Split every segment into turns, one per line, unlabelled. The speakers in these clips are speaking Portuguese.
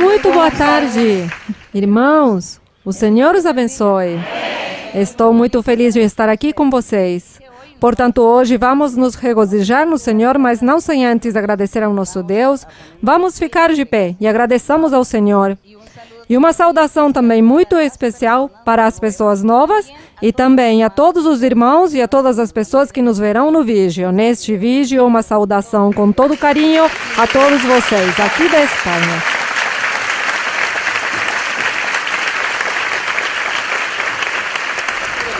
Muito boa tarde, irmãos. O Senhor os abençoe. Estou muito feliz de estar aqui com vocês. Portanto, hoje vamos nos regozijar no Senhor, mas não sem antes agradecer ao nosso Deus. Vamos ficar de pé e agradeçamos ao Senhor. E uma saudação também muito especial para as pessoas novas e também a todos os irmãos e a todas as pessoas que nos verão no vídeo. Neste vídeo, uma saudação com todo carinho a todos vocês aqui da Espanha.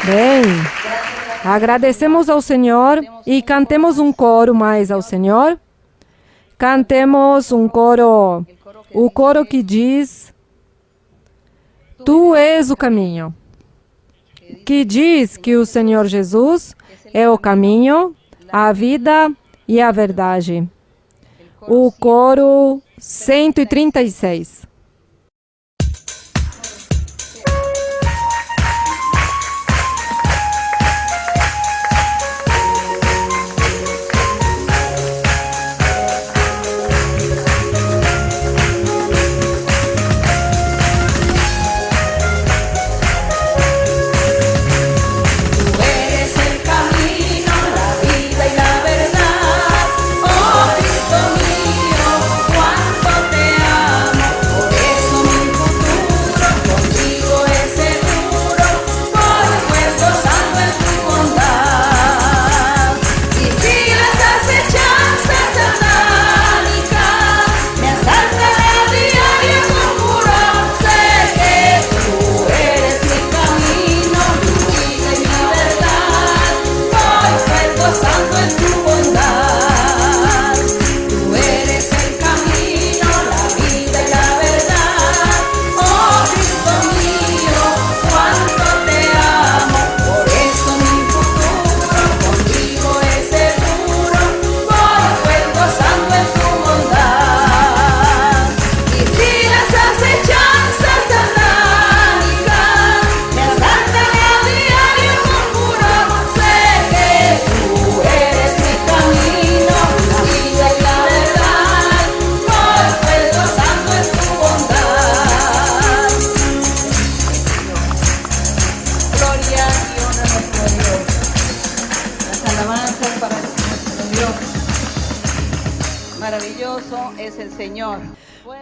Bem, agradecemos ao Senhor e cantemos um coro mais ao Senhor. Cantemos um coro, o coro que diz: Tu és o caminho, que diz que o Senhor Jesus é o caminho, a vida e a verdade. O coro 136.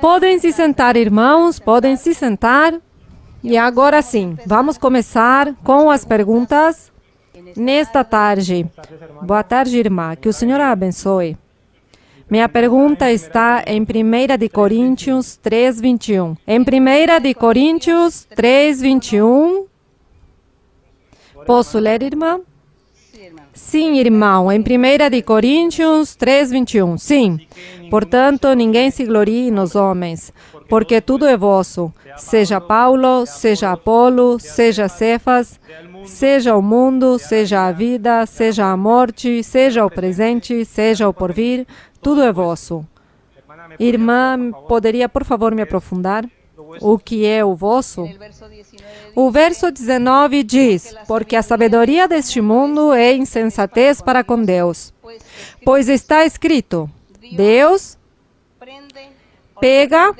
Podem se sentar, irmãos, podem se sentar. E agora sim, vamos começar com as perguntas nesta tarde. Boa tarde, irmã. Que o Senhor a abençoe. Minha pergunta está em 1 de Coríntios 3:21. Em 1 de Coríntios 3:21. Posso ler, irmã? Sim, irmão, em 1 de Coríntios 3:21. Sim. Portanto, ninguém se glorie nos homens, porque tudo é vosso, seja Paulo, seja Apolo, seja Cefas, seja o mundo, seja a vida, seja a morte, seja o presente, seja o porvir, tudo é vosso. Irmã, poderia, por favor, me aprofundar? O que é o vosso? O verso 19 diz: porque a sabedoria deste mundo é insensatez para com Deus. Pois está escrito: Deus pega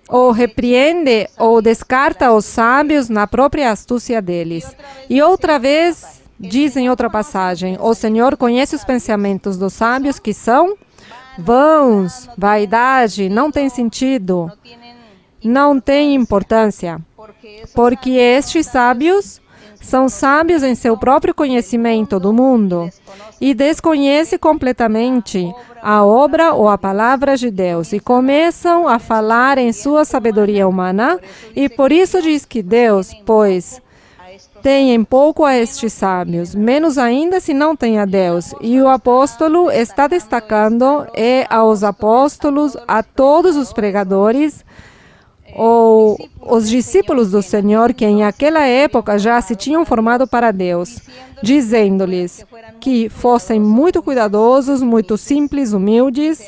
ou repreende ou descarta os sábios na própria astúcia deles. E outra vez, diz em outra passagem: o Senhor conhece os pensamentos dos sábios que são vãos, vaidade, não tem sentido, não tem importância, porque estes sábios são sábios em seu próprio conhecimento do mundo e desconhecem completamente a obra ou a palavra de Deus e começam a falar em sua sabedoria humana e por isso diz que Deus, pois, tem em pouco a estes sábios, menos ainda se não tem a Deus. E o apóstolo está destacando aos apóstolos, a todos os pregadores, ou os discípulos do Senhor que em aquela época já se tinham formado para Deus, dizendo-lhes que fossem muito cuidadosos, muito simples, humildes.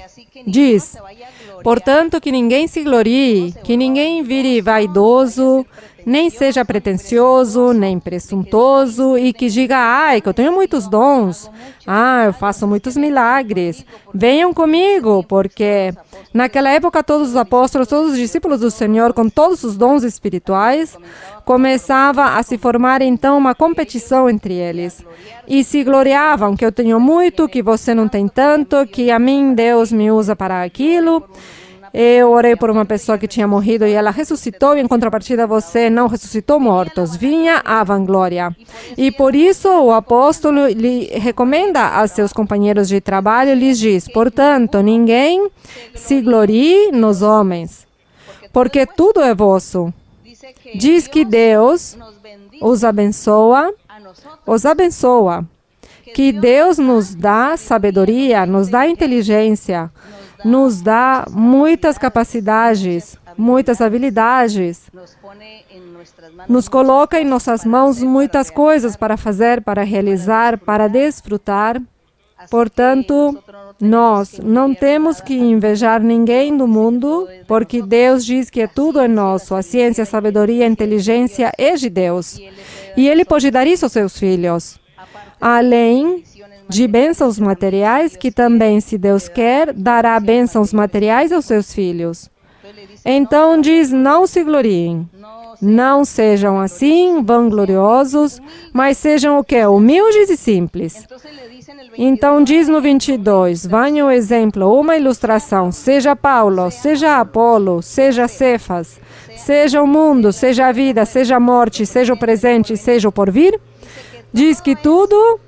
Diz: portanto, que ninguém se glorie, que ninguém vire vaidoso, Nem seja pretensioso, nem presuntuoso e que diga, ai, que eu tenho muitos dons, eu faço muitos milagres. Venham comigo, porque naquela época todos os apóstolos, todos os discípulos do Senhor, com todos os dons espirituais, começava a se formar então uma competição entre eles. E se gloriavam que eu tenho muito, que você não tem tanto, que a mim Deus me usa para aquilo. Eu orei por uma pessoa que tinha morrido e ela ressuscitou, e em contrapartida você não ressuscitou mortos. Vinha a vanglória. E por isso o apóstolo lhe recomenda a seus companheiros de trabalho, lhes diz, portanto, ninguém se glorie nos homens, porque tudo é vosso. Diz que Deus os abençoa, que Deus nos dá sabedoria, nos dá inteligência, nos dá muitas capacidades, muitas habilidades, nos coloca em nossas mãos muitas coisas para fazer, para realizar, para desfrutar. Portanto, nós não temos que invejar ninguém do mundo, porque Deus diz que tudo é nosso, a ciência, a sabedoria, a inteligência é de Deus. E Ele pode dar isso aos seus filhos, além de bênçãos materiais, que também, se Deus quer, dará bênçãos materiais aos seus filhos. Então diz, não se gloriem, não sejam assim, vangloriosos, mas sejam o quê? Humildes e simples. Então diz no 22, venha o exemplo, uma ilustração, seja Paulo, seja Apolo, seja Cefas, seja o mundo, seja a vida, seja a morte, seja o presente, seja o porvir, diz que tudo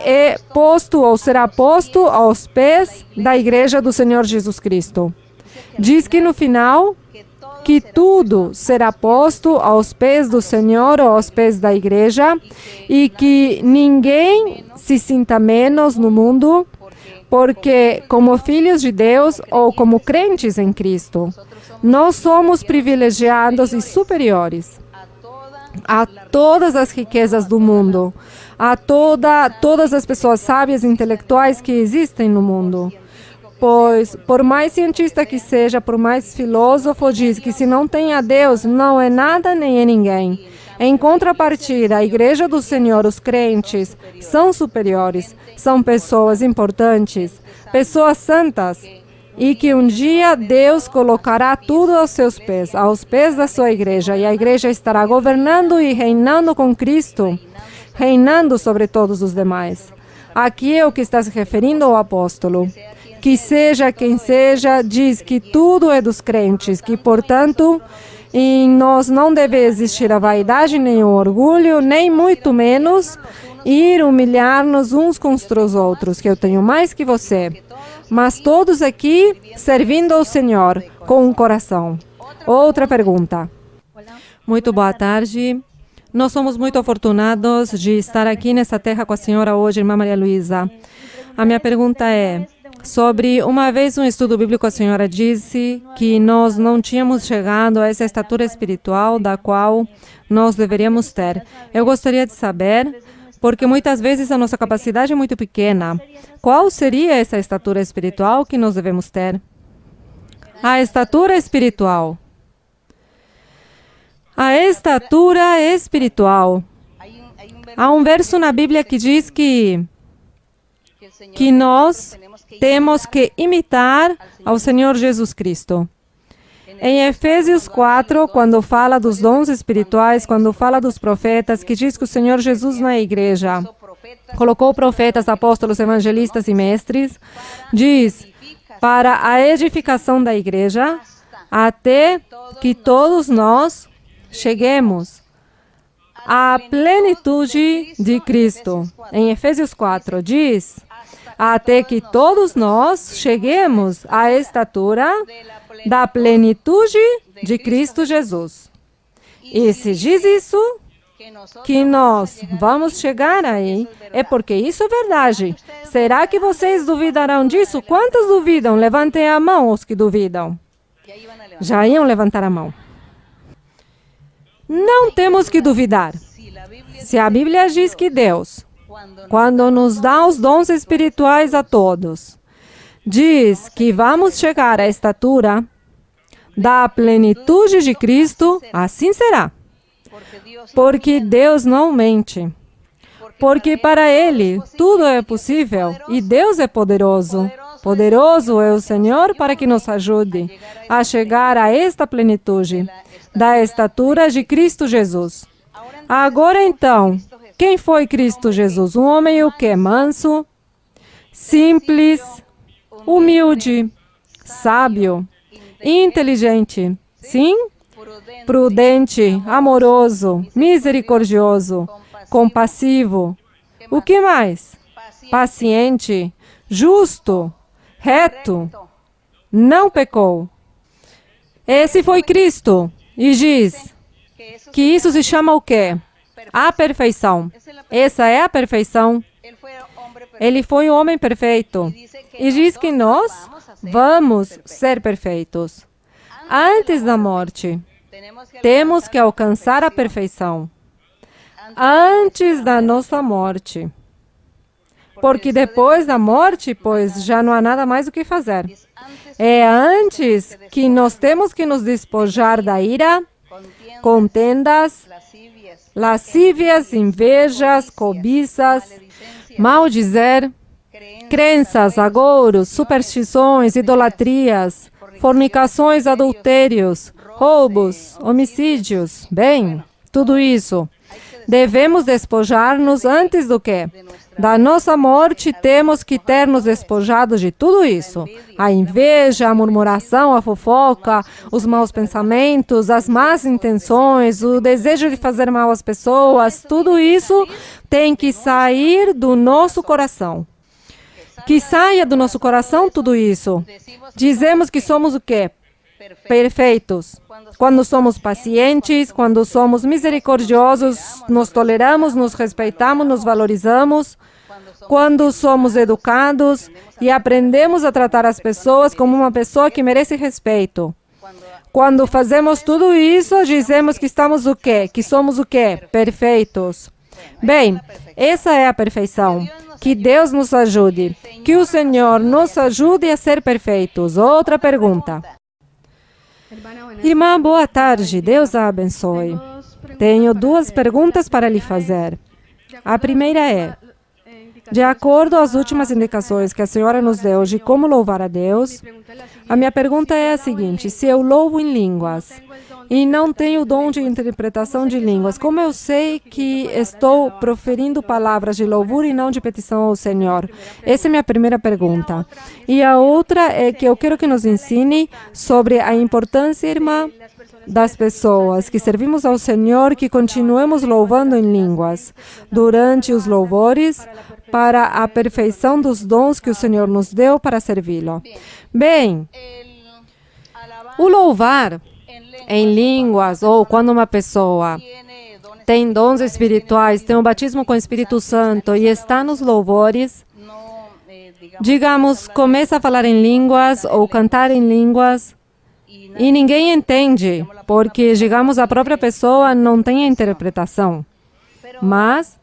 é posto ou será posto aos pés da igreja do Senhor Jesus Cristo. Diz que no final, que tudo será posto aos pés do Senhor ou aos pés da igreja e que ninguém se sinta menos no mundo, porque como filhos de Deus ou como crentes em Cristo, nós somos privilegiados e superiores a todas as riquezas do mundo, a todas as pessoas sábias e intelectuais que existem no mundo. Pois, por mais cientista que seja, por mais filósofo, diz que se não tem a Deus, não é nada nem é ninguém. Em contrapartida, a igreja do Senhor, os crentes, são superiores, são pessoas importantes, pessoas santas, e que um dia Deus colocará tudo aos seus pés, aos pés da sua igreja, e a igreja estará governando e reinando com Cristo, reinando sobre todos os demais. Aqui é o que está se referindo ao apóstolo. Que seja quem seja, diz que tudo é dos crentes, que, portanto, em nós não deve existir a vaidade, nem o orgulho, nem muito menos ir humilhar-nos uns contra os outros, que eu tenho mais que você. Mas todos aqui servindo ao Senhor com um coração. Outra pergunta. Muito boa tarde. Nós somos muito afortunados de estar aqui nessa terra com a senhora hoje, irmã Maria Luísa. A minha pergunta é sobre, uma vez um estudo bíblico, a senhora disse que nós não tínhamos chegado a essa estatura espiritual da qual nós deveríamos ter. Eu gostaria de saber, porque muitas vezes a nossa capacidade é muito pequena, qual seria essa estatura espiritual que nós devemos ter? A estatura espiritual. A estatura espiritual. Há um verso na Bíblia que diz que nós temos que imitar ao Senhor Jesus Cristo. Em Efésios 4, quando fala dos dons espirituais, quando fala dos profetas, que diz que o Senhor Jesus na igreja colocou profetas, apóstolos, evangelistas e mestres, diz, para a edificação da igreja, até que todos nós cheguemos à plenitude de Cristo. Em Efésios 4, diz, até que todos nós cheguemos à estatura da plenitude de Cristo Jesus. E se diz isso, que nós vamos chegar aí, é porque isso é verdade. Será que vocês duvidarão disso? Quantos duvidam? Levantem a mão os que duvidam. Já iam levantar a mão. Não temos que duvidar. Se a Bíblia diz que Deus, quando nos dá os dons espirituais a todos, diz que vamos chegar à estatura da plenitude de Cristo, assim será. Porque Deus não mente. Porque para Ele tudo é possível e Deus é poderoso. Poderoso é o Senhor para que nos ajude a chegar a esta plenitude da estatura de Cristo Jesus. Agora então, quem foi Cristo Jesus? Um homem o quê? Manso, simples, humilde, sábio, inteligente, sim? Prudente, amoroso, misericordioso, compassivo. O que mais? Paciente, justo, reto, não pecou. Esse foi Cristo. E diz que isso se chama o quê? A perfeição. Essa é a perfeição. Ele foi o homem perfeito. E diz que nós vamos ser perfeitos. Antes da morte, temos que alcançar a perfeição. Antes da nossa morte. Porque depois da morte, pois, já não há nada mais o que fazer. É antes que nós temos que nos despojar da ira, contendas, lascívias, invejas, cobiças, maldizer, crenças, agouros, superstições, idolatrias, fornicações, adultérios, roubos, homicídios. Bem, tudo isso. Devemos despojar-nos antes do quê? Da nossa morte, temos que ter nos despojado de tudo isso. A inveja, a murmuração, a fofoca, os maus pensamentos, as más intenções, o desejo de fazer mal às pessoas, tudo isso tem que sair do nosso coração. Que saia do nosso coração tudo isso. Dizemos que somos o quê? Perfeitos. Quando somos pacientes, quando somos misericordiosos, nos toleramos, nos respeitamos, nos valorizamos, quando somos educados e aprendemos a tratar as pessoas como uma pessoa que merece respeito. Quando fazemos tudo isso, dizemos que estamos o quê? Que somos o quê? Perfeitos. Bem, essa é a perfeição. Que Deus nos ajude. Que o Senhor nos ajude a ser perfeitos. Outra pergunta. Irmã, boa tarde. Deus a abençoe. Tenho duas perguntas para lhe fazer. A primeira é, de acordo às últimas indicações que a senhora nos deu de como louvar a Deus, a minha pergunta é a seguinte: se eu louvo em línguas e não tenho o dom de interpretação de línguas, como eu sei que estou proferindo palavras de louvor e não de petição ao Senhor? Essa é a minha primeira pergunta. E a outra é que eu quero que nos ensine sobre a importância, irmã, das pessoas que servimos ao Senhor, que continuemos louvando em línguas durante os louvores para a perfeição dos dons que o Senhor nos deu para servi-lo. Bem, o louvar em línguas, ou quando uma pessoa tem dons espirituais, tem um batismo com o Espírito Santo e está nos louvores, digamos, começa a falar em línguas ou cantar em línguas e ninguém entende, porque, digamos, a própria pessoa não tem a interpretação. Mas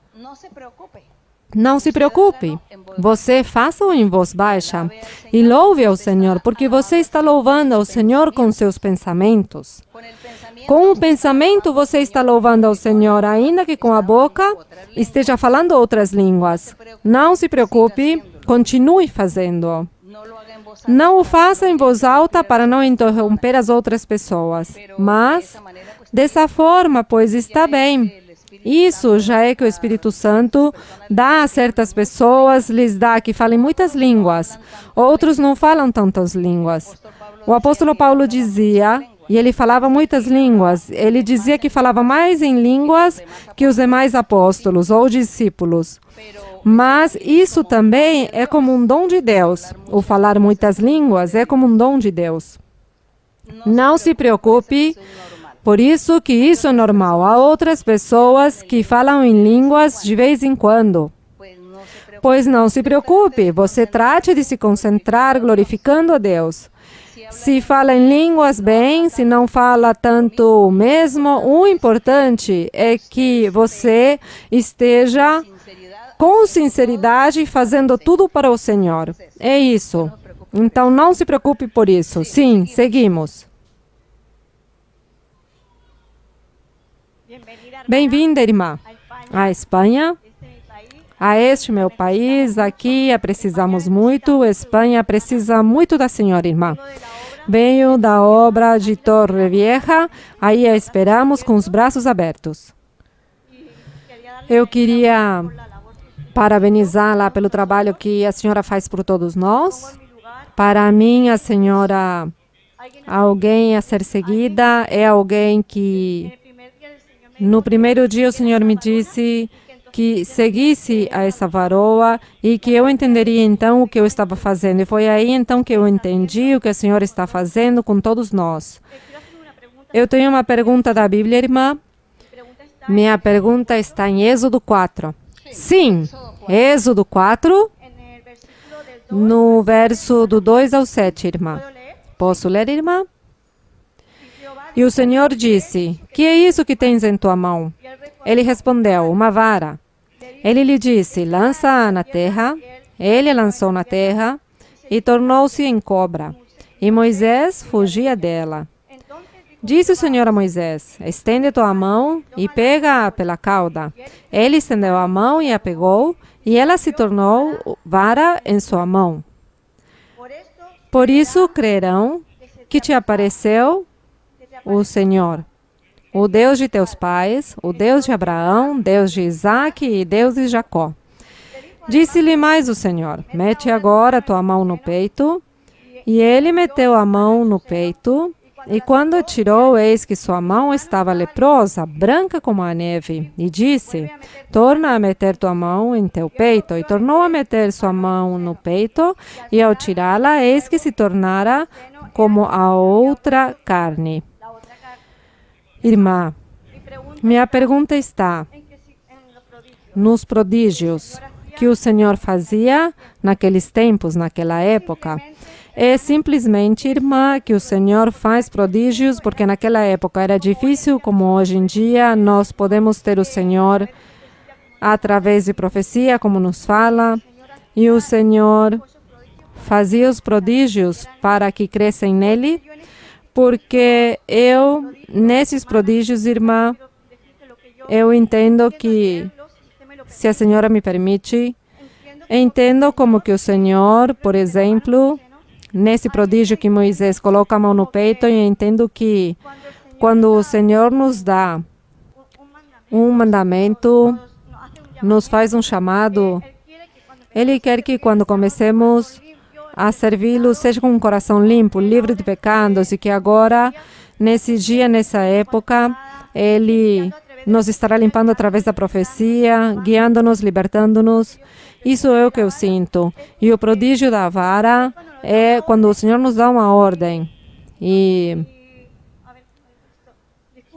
não se preocupe, você faça-o em voz baixa e louve ao Senhor, porque você está louvando ao Senhor com seus pensamentos. Com o pensamento você está louvando ao Senhor, ainda que com a boca esteja falando outras línguas. Não se preocupe, continue fazendo. Não o faça em voz alta para não interromper as outras pessoas, mas dessa forma, pois está bem. Isso já é que o Espírito Santo dá a certas pessoas, lhes dá que falem muitas línguas. Outros não falam tantas línguas. O apóstolo Paulo dizia, e ele falava muitas línguas, ele dizia que falava mais em línguas que os demais apóstolos ou discípulos. Mas isso também é como um dom de Deus. O falar muitas línguas é como um dom de Deus. Não se preocupe. Por isso que isso é normal. Há outras pessoas que falam em línguas de vez em quando. Pois não se preocupe, você trate de se concentrar glorificando a Deus. Se fala em línguas, bem, se não fala tanto mesmo, o importante é que você esteja com sinceridade fazendo tudo para o Senhor. É isso. Então não se preocupe por isso. Sim, seguimos. Bem-vinda, irmã, à Espanha, a este meu país. Aqui precisamos muito, Espanha precisa muito da senhora, irmã. Venho da obra de Torrevieja, aí a esperamos com os braços abertos. Eu queria parabenizá-la pelo trabalho que a senhora faz por todos nós. Para mim, a senhora, alguém a ser seguida, é alguém que, no primeiro dia, o Senhor me disse que seguisse a essa varoa e que eu entenderia então o que eu estava fazendo. E foi aí então que eu entendi o que a senhora está fazendo com todos nós. Eu tenho uma pergunta da Bíblia, irmã. Minha pergunta está em Êxodo 4. Sim, Êxodo 4, no verso do 2 ao 7, irmã. Posso ler, irmã? E o Senhor disse: que é isso que tens em tua mão? Ele respondeu: uma vara. Ele lhe disse: lança-a na terra. Ele lançou na terra e tornou-se em cobra. E Moisés fugia dela. Disse o Senhor a Moisés: estende tua mão e pega-a pela cauda. Ele estendeu a mão e a pegou, e ela se tornou vara em sua mão. Por isso crerão que te apareceu o Senhor, o Deus de teus pais, o Deus de Abraão, Deus de Isaque e Deus de Jacó. Disse-lhe mais o Senhor: mete agora tua mão no peito. E ele meteu a mão no peito, e quando tirou, eis que sua mão estava leprosa, branca como a neve. E disse: torna a meter tua mão em teu peito. E tornou a meter sua mão no peito, e ao tirá-la, eis que se tornara como a outra carne. Irmã, minha pergunta está nos prodígios que o Senhor fazia naqueles tempos, naquela época. É simplesmente, irmã, que o Senhor faz prodígios porque naquela época era difícil, como hoje em dia nós podemos ter o Senhor através de profecia, como nos fala, e o Senhor fazia os prodígios para que crescem nele, porque nesses prodígios, irmã, eu entendo que, se a senhora me permite, entendo como que o Senhor, por exemplo, nesse prodígio que Moisés coloca a mão no peito, eu entendo que quando o Senhor nos dá um mandamento, nos faz um chamado, Ele quer que quando comecemos a servi-lo, seja com um coração limpo, livre de pecados, e que agora, nesse dia, nessa época, Ele nos estará limpando através da profecia, guiando-nos, libertando-nos. Isso é o que eu sinto. E o prodígio da vara é quando o Senhor nos dá uma ordem. E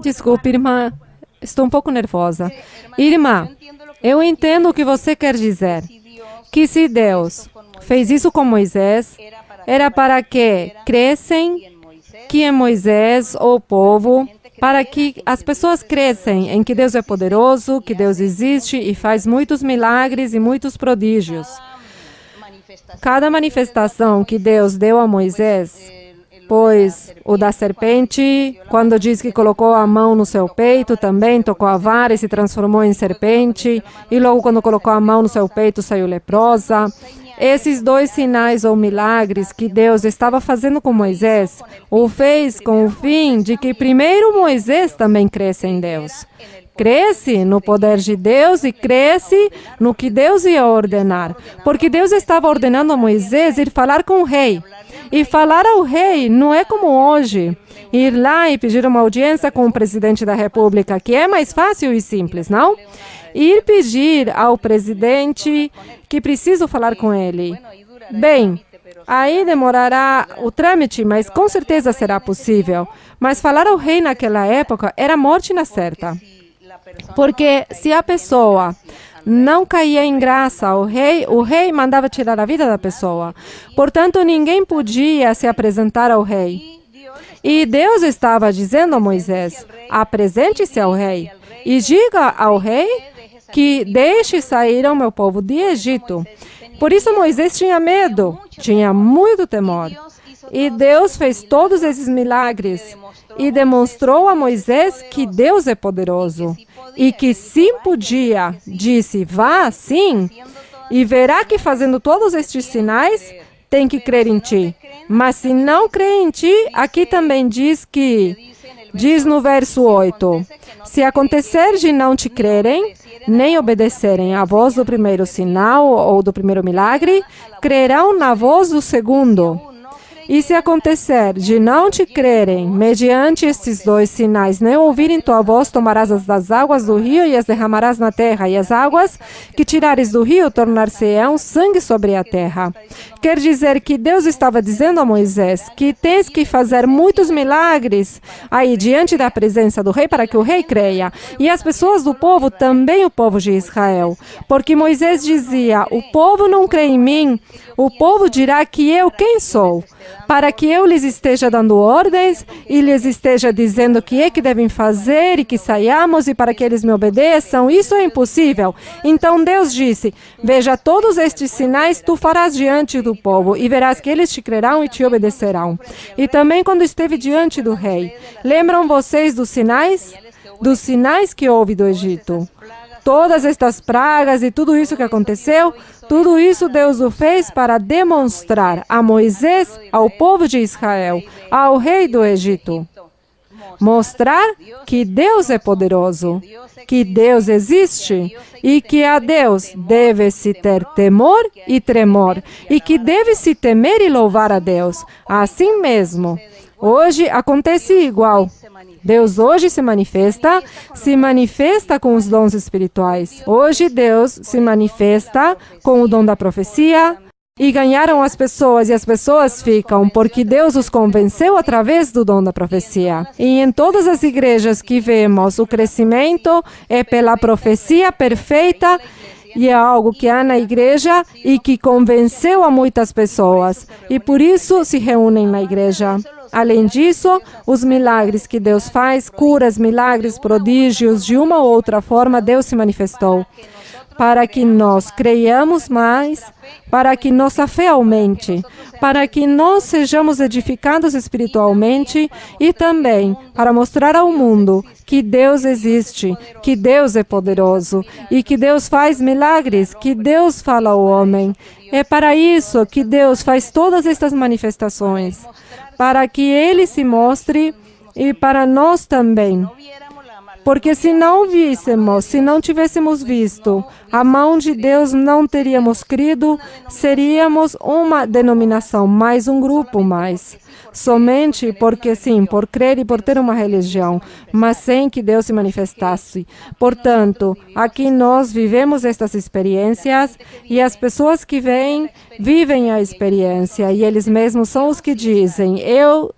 desculpe, irmã, estou um pouco nervosa. Irmã, eu entendo o que você quer dizer. Que se Deus fez isso com Moisés, era para que crescem que em Moisés, o povo, para que as pessoas crescem em que Deus é poderoso, que Deus existe e faz muitos milagres e muitos prodígios. Cada manifestação que Deus deu a Moisés, pois o da serpente, quando diz que colocou a mão no seu peito, também tocou a vara e se transformou em serpente, e logo quando colocou a mão no seu peito, saiu leprosa. Esses dois sinais ou milagres que Deus estava fazendo com Moisés, o fez com o fim de que primeiro Moisés também cresça em Deus. Cresce no poder de Deus e cresce no que Deus ia ordenar. Porque Deus estava ordenando a Moisés ir falar com o rei. E falar ao rei não é como hoje, ir lá e pedir uma audiência com o presidente da República, que é mais fácil e simples, não? Ir pedir ao presidente que preciso falar com ele. Bem, aí demorará o trâmite, mas com certeza será possível. Mas falar ao rei naquela época era morte na certa. Porque se a pessoa não caía em graça ao rei, o rei mandava tirar a vida da pessoa. Portanto, ninguém podia se apresentar ao rei. E Deus estava dizendo a Moisés: apresente-se ao rei e diga ao rei que deixe sair o meu povo do Egito. Por isso Moisés tinha medo, tinha muito temor. E Deus fez todos esses milagres e demonstrou a Moisés que Deus é poderoso e que sim podia. Disse, vá sim, e verá que fazendo todos estes sinais, tem que crer em ti. Mas se não crê em ti, aqui também diz no verso 8, se acontecer de não te crerem, nem obedecerem à voz do primeiro sinal ou do primeiro milagre, crerão na voz do segundo. E se acontecer de não te crerem, mediante estes dois sinais, nem ouvirem tua voz, tomarás das águas do rio e as derramarás na terra, e as águas que tirares do rio tornar-se-ão sangue sobre a terra. Quer dizer que Deus estava dizendo a Moisés que tens que fazer muitos milagres aí diante da presença do rei para que o rei creia. E as pessoas do povo, também o povo de Israel. Porque Moisés dizia, o povo não crê em mim, o povo dirá que eu quem sou? Para que eu lhes esteja dando ordens e lhes esteja dizendo o que é que devem fazer e que saiamos e para que eles me obedeçam, isso é impossível. Então Deus disse, veja, todos estes sinais tu farás diante do povo e verás que eles te crerão e te obedecerão. E também quando esteve diante do rei, lembram vocês dos sinais? Dos sinais que houve do Egito. Todas estas pragas e tudo isso que aconteceu, tudo isso Deus o fez para demonstrar a Moisés, ao povo de Israel, ao rei do Egito. Mostrar que Deus é poderoso, que Deus existe e que a Deus deve-se ter temor e tremor e que deve-se temer e louvar a Deus. Assim mesmo, hoje acontece igual. Deus hoje se manifesta com os dons espirituais. Hoje Deus se manifesta com o dom da profecia e ganharam as pessoas e as pessoas ficam porque Deus os convenceu através do dom da profecia. E em todas as igrejas que vemos, o crescimento é pela profecia perfeita e é algo que há na igreja e que convenceu a muitas pessoas. E por isso se reúnem na igreja. Além disso, os milagres que Deus faz, curas, milagres, prodígios, de uma ou outra forma, Deus se manifestou. Para que nós creiamos mais, para que nossa fé aumente, para que nós sejamos edificados espiritualmente e também para mostrar ao mundo que Deus existe, que Deus é poderoso e que Deus faz milagres, que Deus fala ao homem. É para isso que Deus faz todas estas manifestações, para que Ele se mostre e para nós também. Porque se não víssemos, se não tivéssemos visto a mão de Deus, não teríamos crido, seríamos uma denominação mais, um grupo mais. Somente porque sim, por crer e por ter uma religião, mas sem que Deus se manifestasse. Portanto, aqui nós vivemos estas experiências e as pessoas que vêm, vivem a experiência e eles mesmos são os que dizem,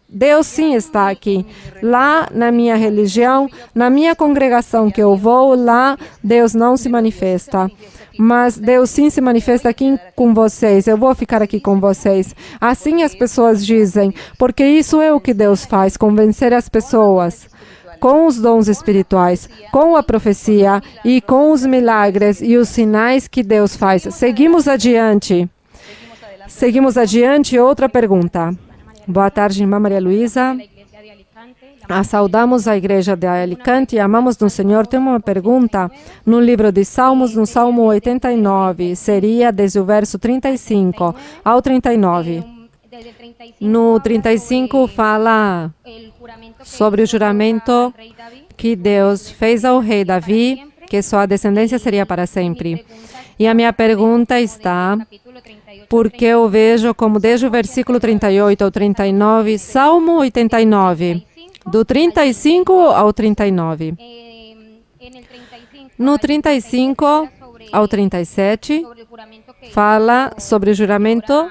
Deus sim está aqui. Lá na minha religião, na minha congregação que eu vou, lá Deus não se manifesta. Mas Deus sim se manifesta aqui com vocês. Eu vou ficar aqui com vocês. Assim as pessoas dizem, porque isso é o que Deus faz, convencer as pessoas. Com os dons espirituais, com a profecia e com os milagres e os sinais que Deus faz. Seguimos adiante. Outra pergunta. Boa tarde, irmã Maria Luísa. Saudamos a igreja de Alicante e amamos no Senhor. Tem uma pergunta no livro de Salmos, no Salmo 89, seria desde o verso 35 ao 39. No 35 fala sobre o juramento que Deus fez ao rei Davi, que sua descendência seria para sempre. E a minha pergunta está, porque eu vejo como desde o versículo 38 ao 39, Salmo 89, do 35 ao 39. No 35 ao 37, fala sobre o juramento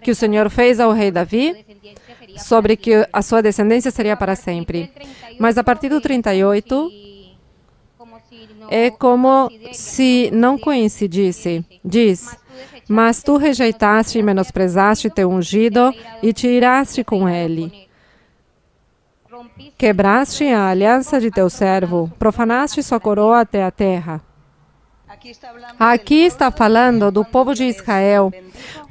que o Senhor fez ao rei Davi, sobre que a sua descendência seria para sempre. Mas a partir do 38, é como se não coincidisse. Diz, mas tu rejeitaste e menosprezaste teu ungido e te iraste com ele. Quebraste a aliança de teu servo, profanaste sua coroa até a terra. Aqui está falando do povo de Israel,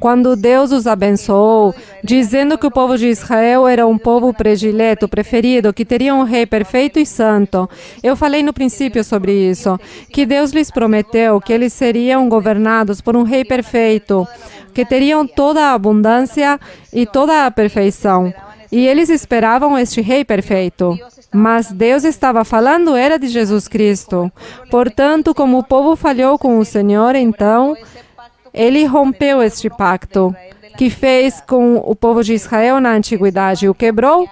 quando Deus os abençoou, dizendo que o povo de Israel era um povo predileto, preferido, que teria um rei perfeito e santo. Eu falei no princípio sobre isso, que Deus lhes prometeu que eles seriam governados por um rei perfeito, que teriam toda a abundância e toda a perfeição. E eles esperavam este rei perfeito. Mas Deus estava falando era de Jesus Cristo. Portanto, como o povo falhou com o Senhor, então, Ele rompeu este pacto que fez com o povo de Israel na antiguidade. O quebrou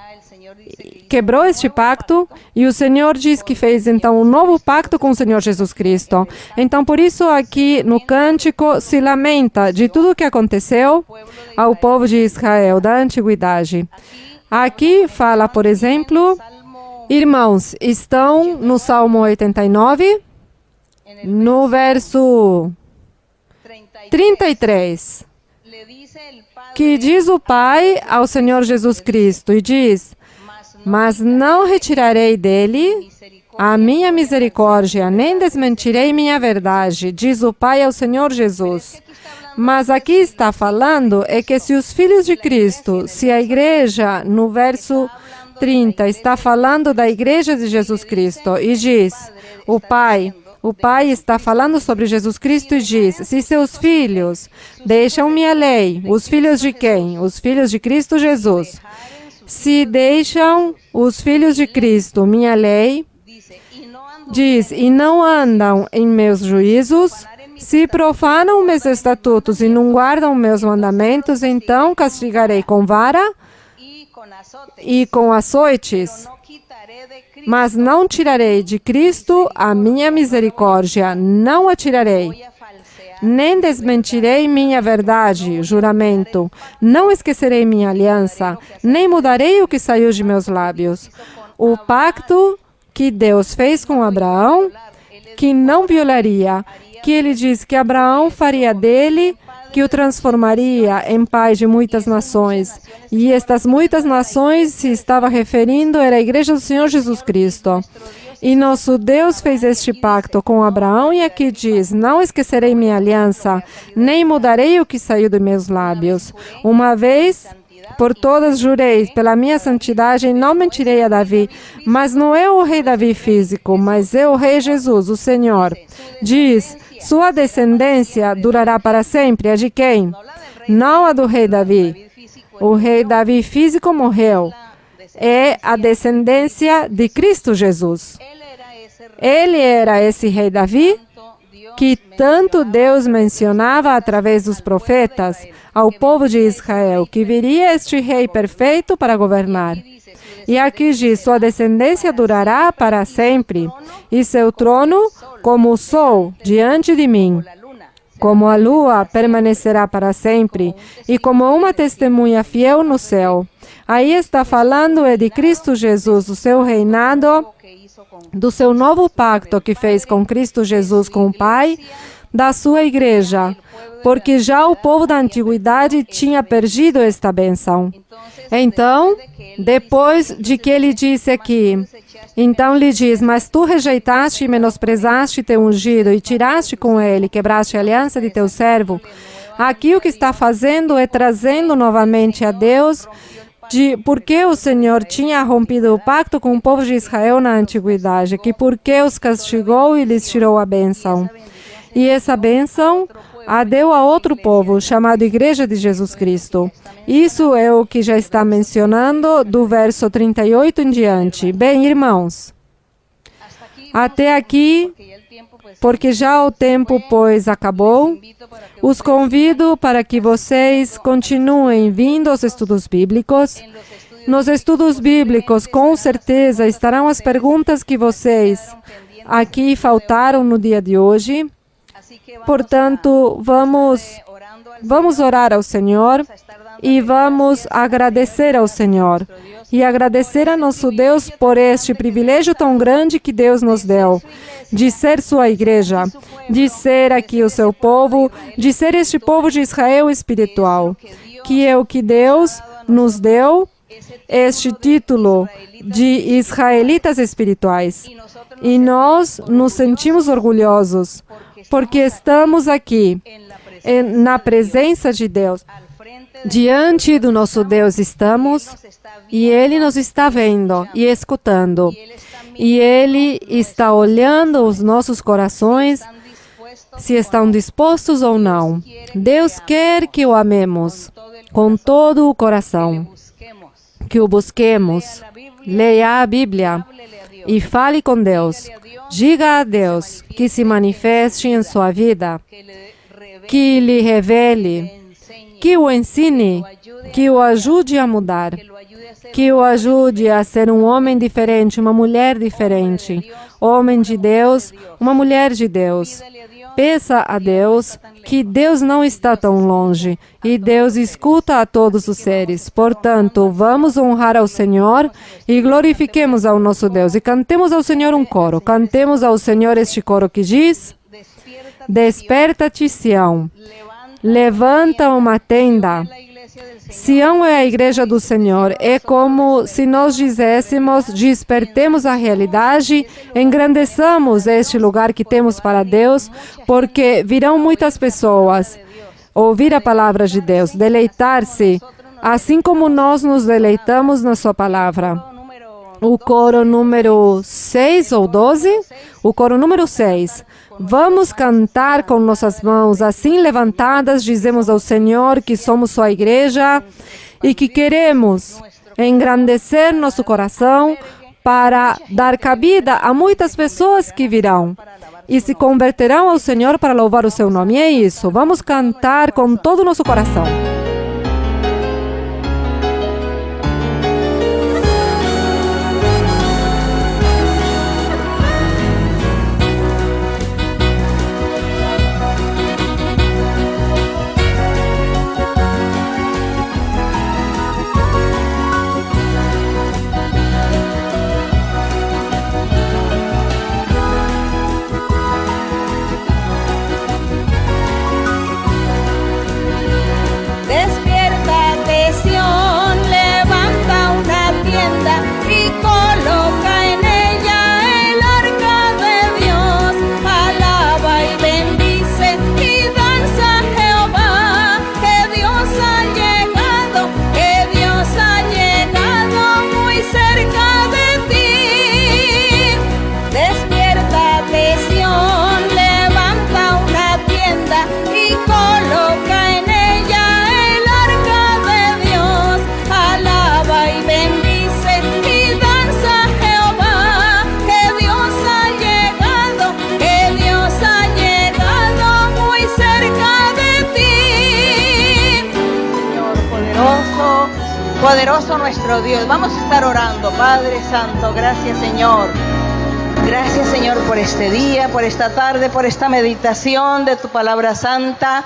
este pacto e o Senhor diz que fez então um novo pacto com o Senhor Jesus Cristo. Então, por isso aqui no cântico se lamenta de tudo o que aconteceu ao povo de Israel da antiguidade. Aqui fala, por exemplo, irmãos, estão no Salmo 89, no verso 33, que diz o Pai ao Senhor Jesus Cristo, e diz: mas não retirarei dele a minha misericórdia, nem desmentirei minha verdade, diz o Pai ao Senhor Jesus. Mas aqui está falando é que se os filhos de Cristo, se a igreja, no verso 30, está falando da igreja de Jesus Cristo, e diz, o Pai está falando sobre Jesus Cristo e diz, se seus filhos deixam minha lei, os filhos de quem? Os filhos de Cristo Jesus. Se deixam os filhos de Cristo minha lei, diz, e não andam em meus juízos, se profanam meus estatutos e não guardam meus mandamentos, então castigarei com vara e com açoites, mas não tirarei de Cristo a minha misericórdia, não a tirarei. Nem desmentirei minha verdade, juramento. Não esquecerei minha aliança, nem mudarei o que saiu de meus lábios. O pacto que Deus fez com Abraão, que não violaria, que ele diz que Abraão faria dele, que o transformaria em pai de muitas nações. E estas muitas nações se estava referindo era a igreja do Senhor Jesus Cristo. E nosso Deus fez este pacto com Abraão e aqui diz, não esquecerei minha aliança, nem mudarei o que saiu de meus lábios. Uma vez por todas jurei, pela minha santidade, e não mentirei a Davi. Mas não é o rei Davi físico, mas é o rei Jesus, o Senhor. Diz, sua descendência durará para sempre. A de quem? Não a do rei Davi. O rei Davi físico morreu. É a descendência de Cristo Jesus. Ele era esse rei Davi que tanto Deus mencionava através dos profetas ao povo de Israel, que viria este rei perfeito para governar. E aqui diz, sua descendência durará para sempre, e seu trono, como o sol, diante de mim. Como a lua permanecerá para sempre, e como uma testemunha fiel no céu. Aí está falando de Cristo Jesus, do seu reinado, do seu novo pacto que fez com Cristo Jesus, com o Pai, da sua igreja, porque já o povo da antiguidade tinha perdido esta bênção. Então, depois de que ele disse aqui, então lhe diz, mas tu rejeitaste e menosprezaste teu ungido, e tiraste com ele, quebraste a aliança de teu servo. Aqui o que está fazendo é trazendo novamente a Deus de porque o Senhor tinha rompido o pacto com o povo de Israel na antiguidade, que porque os castigou e lhes tirou a bênção. E essa bênção a deu a outro povo, chamado Igreja de Jesus Cristo. Isso é o que já está mencionando do verso 38 em diante. Bem, irmãos, até aqui, porque já o tempo, pois, acabou, os convido para que vocês continuem vindo aos estudos bíblicos. Nos estudos bíblicos, com certeza, estarão as perguntas que vocês aqui faltaram no dia de hoje. Portanto, vamos orar ao Senhor e vamos agradecer ao Senhor. E agradecer a nosso Deus por este privilégio tão grande que Deus nos deu, de ser sua igreja, de ser aqui o seu povo, de ser este povo de Israel espiritual, que é o que Deus nos deu, este título de israelitas espirituais. E nós nos sentimos orgulhosos, porque estamos aqui na presença de Deus. Diante do nosso Deus estamos, e Ele nos está vendo e escutando. E Ele está olhando os nossos corações, se estão dispostos ou não. Deus quer que o amemos com todo o coração, que o busquemos. Leia a Bíblia e fale com Deus. Diga a Deus que se manifeste em sua vida, que lhe revele, que o ensine, que o ajude a mudar, que o ajude a ser um homem diferente, uma mulher diferente, homem de Deus, uma mulher de Deus. Peça a Deus que Deus não está tão longe e Deus escuta a todos os seres. Portanto, vamos honrar ao Senhor e glorifiquemos ao nosso Deus. E cantemos ao Senhor um coro. Cantemos ao Senhor este coro que diz: Desperta-te, Sião, levanta uma tenda. Sião é a igreja do Senhor. É como se nós dizéssemos: despertemos a realidade, engrandeçamos este lugar que temos para Deus, porque virão muitas pessoas ouvir a palavra de Deus, deleitar-se, assim como nós nos deleitamos na sua palavra. O coro número 6 ou 12? O coro número 6. Vamos cantar com nossas mãos assim levantadas, dizemos ao Senhor que somos sua igreja e que queremos engrandecer nosso coração para dar cabida a muitas pessoas que virão e se converterão ao Senhor para louvar o seu nome. E é isso, vamos cantar com todo o nosso coração.
Poderoso nuestro Dios. Vamos a estar orando. Padre Santo, gracias Señor. Gracias Señor por este día, por esta tarde, por esta meditación de tu palabra santa.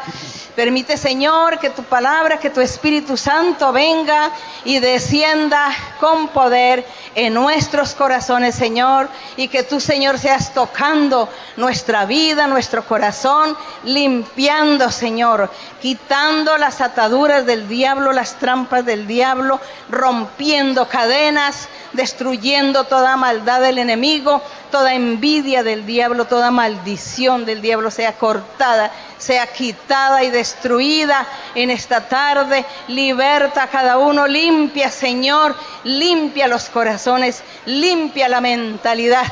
Permite Señor que tu palabra, que tu Espíritu Santo venga y descienda con poder en nuestros corazones, Señor, y que tú, Señor, seas tocando nuestra vida, nuestro corazón, limpiando, Señor, quitando las ataduras del diablo, las trampas del diablo, rompiendo cadenas, destruyendo toda maldad del enemigo, toda envidia del diablo, toda maldición del diablo sea cortada, sea quitada y destruida en esta tarde. Liberta a cada uno, limpia, Señor, limpia los corazones, limpia la mentalidad,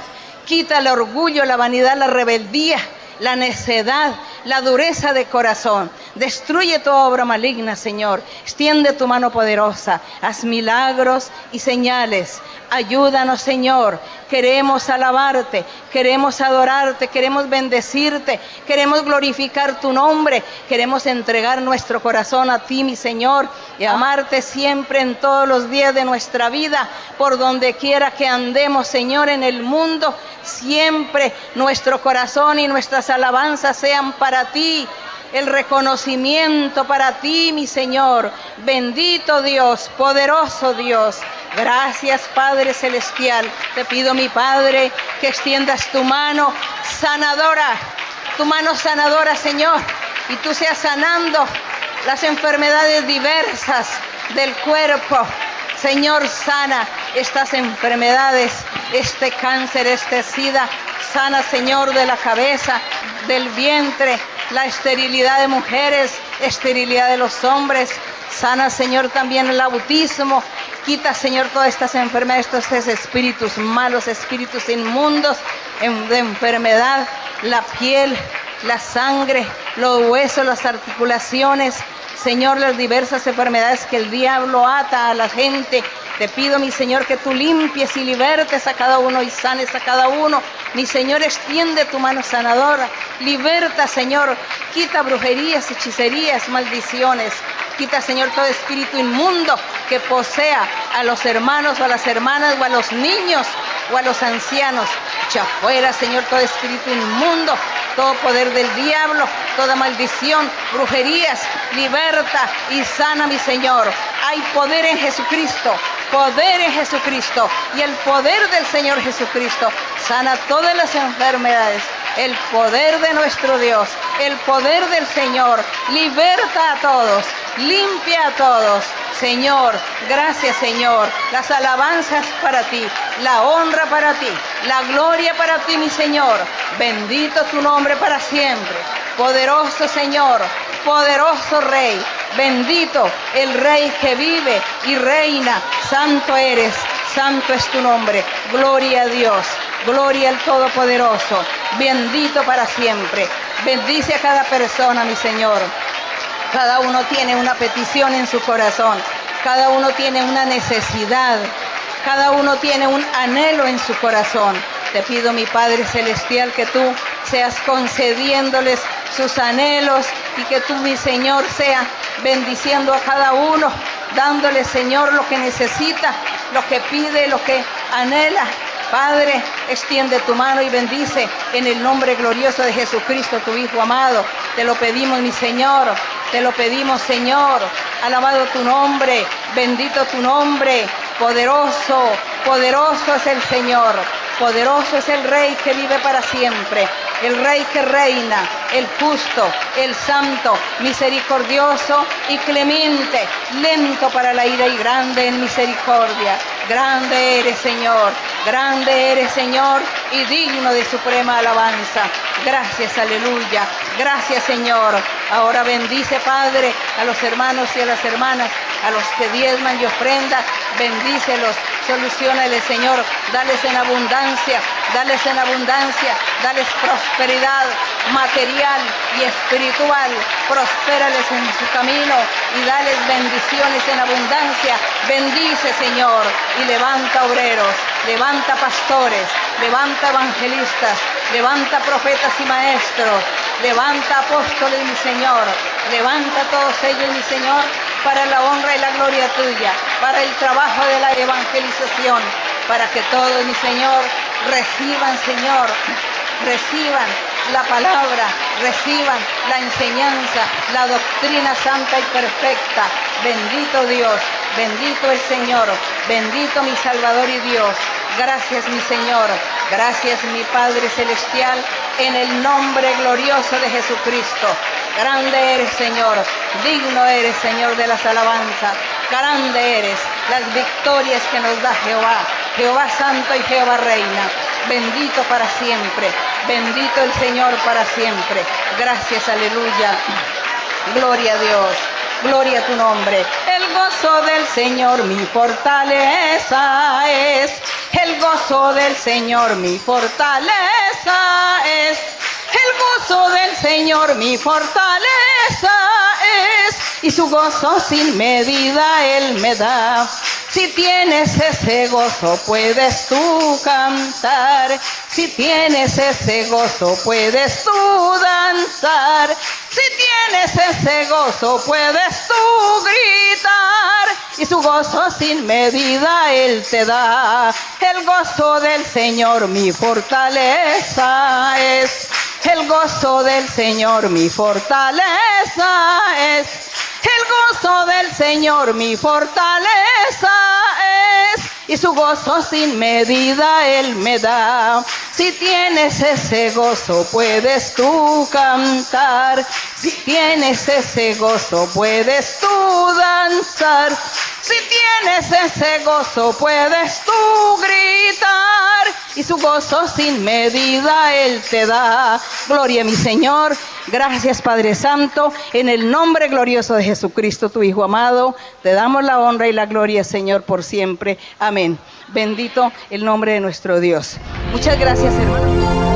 quita el orgullo, la vanidad, la rebeldía, la necedad, la dureza de corazón. Destruye toda obra maligna, Señor. Extiende tu mano poderosa. Haz milagros y señales. Ayúdanos, Señor. Queremos alabarte, queremos adorarte, queremos bendecirte, queremos glorificar tu nombre, queremos entregar nuestro corazón a ti, mi Señor, y amarte siempre en todos los días de nuestra vida, por donde quiera que andemos, Señor, en el mundo. Siempre nuestro corazón y nuestras alabanzas sean para ti. El reconocimiento para ti, mi Señor. Bendito Dios, poderoso Dios. Gracias, Padre Celestial. Te pido, mi Padre, que extiendas tu mano sanadora, Señor, y tú seas sanando las enfermedades diversas del cuerpo. Señor, sana estas enfermedades, este cáncer, este SIDA. Sana, Señor, de la cabeza, del vientre, la esterilidad de mujeres, esterilidad de los hombres. Sana, Señor, también el autismo. Quita, Señor, todas estas enfermedades, estos espíritus malos, espíritus inmundos de enfermedad, la piel, la sangre, los huesos, las articulaciones. Señor, las diversas enfermedades que el diablo ata a la gente. Te pido, mi Señor, que tú limpies y libertes a cada uno y sanes a cada uno. Mi Señor, extiende tu mano sanadora. Liberta, Señor. Quita brujerías, hechicerías, maldiciones. Quita, Señor, todo espíritu inmundo que posea a los hermanos o a las hermanas o a los niños o a los ancianos. Echa fuera, Señor, todo espíritu inmundo, todo poder del diablo, toda maldición, brujerías. Liberta y sana, mi Señor. Hay poder en Jesucristo. Poder en Jesucristo, y el poder del Señor Jesucristo sana todas las enfermedades. El poder de nuestro Dios, el poder del Señor, liberta a todos, limpia a todos. Señor, gracias, Señor. Las alabanzas para ti, la honra para ti, la gloria para ti, mi Señor. Bendito tu nombre para siempre. Poderoso Señor, poderoso Rey. Bendito el Rey que vive y reina. Santo eres, santo es tu nombre. Gloria a Dios, gloria al Todopoderoso. Bendito para siempre. Bendice a cada persona, mi Señor. Cada uno tiene una petición en su corazón. Cada uno tiene una necesidad. Cada uno tiene un anhelo en su corazón. Te pido, mi Padre Celestial, que tú seas concediéndoles sus anhelos y que tú, mi Señor, seas bendiciendo a cada uno, dándole, Señor, lo que necesita, lo que pide, lo que anhela. Padre, extiende tu mano y bendice en el nombre glorioso de Jesucristo, tu Hijo amado. Te lo pedimos, mi Señor, te lo pedimos, Señor. Alabado tu nombre, bendito tu nombre. Poderoso, poderoso es el Señor. Poderoso es el Rey que vive para siempre, el Rey que reina, el justo, el santo, misericordioso y clemente, lento para la ira y grande en misericordia. Grande eres, Señor, y digno de suprema alabanza. Gracias, aleluya. Gracias, Señor. Ahora bendice, Padre, a los hermanos y a las hermanas, a los que diezman y ofrendan. Bendícelos, soluciónale, Señor. Dales en abundancia, dales prosperidad material y espiritual. Prospérales en su camino y dales bendiciones en abundancia. Bendice, Señor, y levanta obreros, levanta pastores, levanta evangelistas, levanta profetas y maestros, levanta apóstoles, mi Señor. Levanta a todos ellos, mi Señor, para la honra y la gloria tuya, para el trabajo de la evangelización, para que todos, mi Señor, reciban, Señor, reciban la palabra, reciban la enseñanza, la doctrina santa y perfecta. Bendito Dios, bendito el Señor, bendito mi Salvador y Dios. Gracias, mi Señor, gracias, mi Padre Celestial, en el nombre glorioso de Jesucristo. Grande eres, Señor, digno eres, Señor, de las alabanzas. Grande eres, las victorias que nos da Jehová, Jehová santo y Jehová reina. Bendito para siempre, bendito el Señor para siempre. Gracias, aleluya. Gloria a Dios, gloria a tu nombre. El gozo del Señor mi fortaleza es. El gozo del Señor mi fortaleza es. El gozo del Señor mi fortaleza es. Y su gozo sin medida Él me da. Si tienes ese gozo puedes tú cantar. Si tienes ese gozo puedes tú danzar. Si tienes ese gozo puedes tú gritar. Y su gozo sin medida Él te da. El gozo del Señor mi fortaleza es. El gozo del Señor mi fortaleza es. El gozo del Señor mi fortaleza es. y su gozo sin medida Él me da. Si tienes ese gozo, puedes tú cantar. Si tienes ese gozo, puedes tú danzar. Si tienes ese gozo, puedes tú gritar. Y su gozo sin medida Él te da. Gloria a mi Señor. Gracias, Padre Santo. En el nombre glorioso de Jesucristo, tu Hijo amado, te damos la honra y la gloria, Señor, por siempre. Amén. Bendito el nombre de nuestro Dios. Muchas gracias, hermanos.